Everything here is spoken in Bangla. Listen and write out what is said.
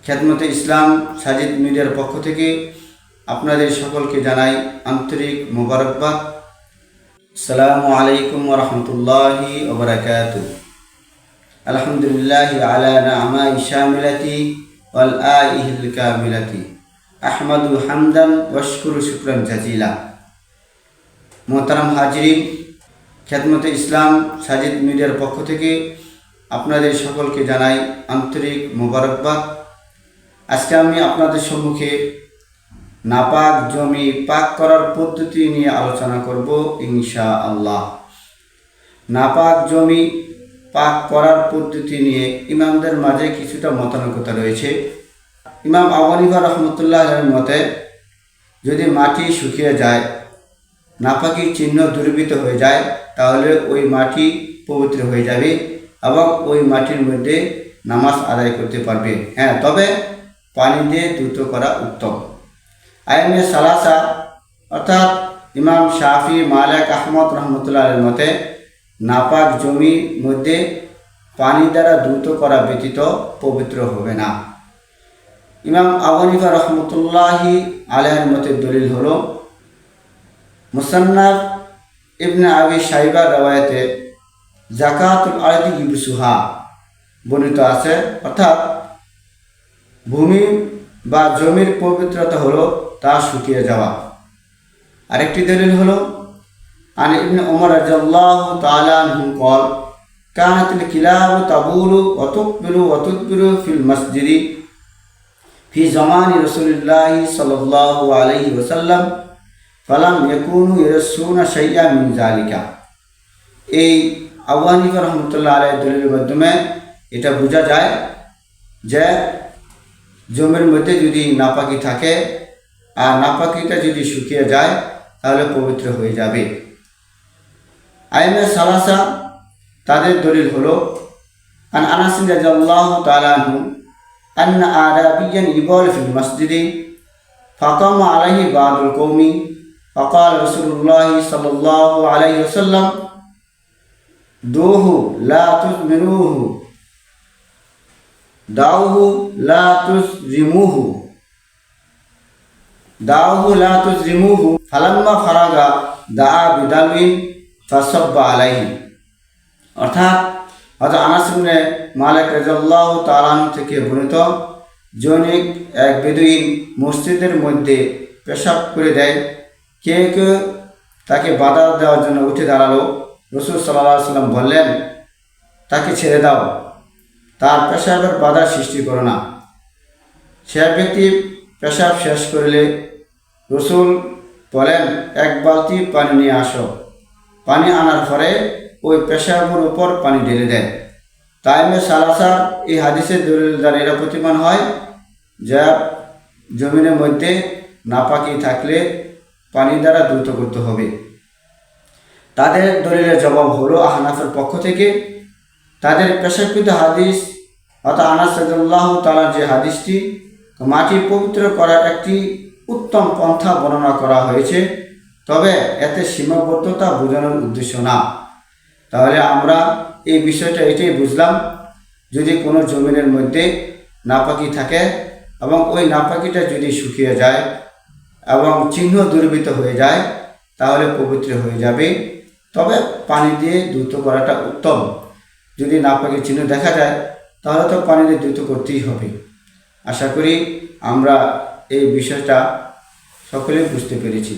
খেদমতে ইসলাম সাজিদ মিডিয়ার পক্ষ থেকে আপনাদের সকলকে জানাই আন্তরিক মোবারকবাদ। আসসালামু আলাইকুম ওয়া রাহমাতুল্লাহি ওয়া বারাকাতুহু। আলহামদুলিল্লাহি আলা নি'মাই শামিলাতি ওয়াল আইহিল কামিলাতি আহমাদু হামদান ওয়া আশকুরু শুকরান জাজিলা। মোহতারাম হাজিরিন, খেদমতে ইসলাম সাজিদ মিডিয়ার পক্ষ থেকে আপনাদের সকলকে জানাই আন্তরিক মোবারকবাদ। আজকে আমি আপনাদের সম্মুখে নাপাক জমি পাক করার পদ্ধতি নিয়ে আলোচনা করব ইনশাআল্লাহ। নাপাক জমি পাক করার পদ্ধতি নিয়ে ইমামদের মাঝে কিছুটা মতানৈক্যতা রয়েছে। ইমাম আবু হানিফা রাহমাতুল্লাহির মতে যদি মাটি শুকিয়ে যায়, নাপাকির চিহ্ন দূরীভূত হয়ে যায়, তাহলে ওই মাটি পবিত্র হয়ে যাবে এবং ওই মাটির মধ্যে নামাজ আদায় করতে পারবে। তবে পানি দিয়ে দ্রুত করা উত্তম। আইনে সালাসা অর্থাৎ ইমাম শাফি, মালিক, আহমদ রহমতুল্লাহের মতে নাপাক জমির মধ্যে পানি দ্বারা দ্রুত করা ব্যতীত পবিত্র হবে না। ইমাম আবু হানিফা রহমতুল্লাহি আলাইহির মতে দলিল হলো মুসান্নাফ ইবনে আবি শাইবার রওয়ায়াতে জাকাতুল আরদি ইবসুহা বর্ণিত আছে, অর্থাৎ ভূমি বা জমির পবিত্রতা হলো তা শুকিয়ে যাওয়া। আরেকটি দলিল হলো আন ইবনে ওমর রাদিয়াল্লাহু তাআলা আনহু قال كانت الكلاب تبول وتقبل في المسجد في زمان رسول الله صلى الله عليه وسلم فلم يكونوا يرسون شيئا من ذلك। এই আবু হানিফা রহমতুল্লাহ আলাইহির দলিলের মাধ্যমে এটা বোঝা যায় যে জমির মধ্যে যদি নাপাকি থাকে আর নাপাকিটা যদি শুকিয়ে যায় তাহলে পবিত্র হয়ে যাবে। আইনে সালাসা তাদের দলিল হলো আন আনাস রাদিয়াল্লাহু তাআলা আনহু আন্না আরাবিয়ান ইবাল ফিল মসজিদি ফাকামা আলাইহি বাদুল কওমি ফাকাল রাসূলুল্লাহ সাল্লাল্লাহু আলাইহি ওয়াসাল্লাম দুহু লা তুজমিনুহু দাউহু লা তুজরিমুহু ফালাম্মা ফারাগা দাআ বিদালউইন ফাসাব্বা আলাইহি। অর্থাৎ হযরত আনাস ইবনে মালিক রাদিয়াল্লাহু তাআলা থেকে বর্ণিত, জনৈক এক বেদুইন মসজিদের মধ্যে পেশাব করে দেয়। কেউ তাকে বাধা দেওয়ার জন্য উঠে দাঁড়ালো। রাসূল সাল্লাল্লাহু আলাইহি ওয়াসাল্লাম বললেন, তাকে ছেড়ে দাও, তার পেশাবের বাধা সৃষ্টি করো না। সে ব্যক্তি পেশাব শেষ করলে রাসূল বলেন, এক বালতি পানি নিয়ে আসো। পানি আনার পরে ওই পেশাবের উপর পানি ঢেলে দেয়। তাইমে সালাসার এই হাদিসের দলিল দ্বারা এরা প্রতিমান হয় যা জমিনের মধ্যে নাপাকি থাকলে পানি দ্বারা দ্রুত করতে হবে। তাদের দলিলের জবাব হলো আহনাফের পক্ষ থেকে তাদের পেশাকৃত হাদিস অর্থাৎ আনাস রাদিয়াল্লাহু তাআলা যে হাদিসটি মাটি পবিত্র করার একটি উত্তম পন্থা বর্ণনা করা হয়েছে, তবে এতে সীমাবদ্ধতা বোঝানোর উদ্দেশ্য না। তাহলে আমরা এই বিষয়টা এটাই বুঝলাম, যদি কোনো জমিনের মধ্যে নাপাকি থাকে এবং ওই নাপাকিটা যদি শুকিয়ে যায় এবং চিহ্ন দূরীভূত হয়ে যায় তাহলে পবিত্র হয়ে যাবে। তবে পানি দিয়ে দ্রুত করাটা উত্তম। যদি নাপাকি চিহ্ন দেখা যায় তাহলে তো পানি দিয়ে দ্রুত করতেই হবে। আশা করি আমরা এই বিষয়টা সকলেই বুঝতে পেরেছি।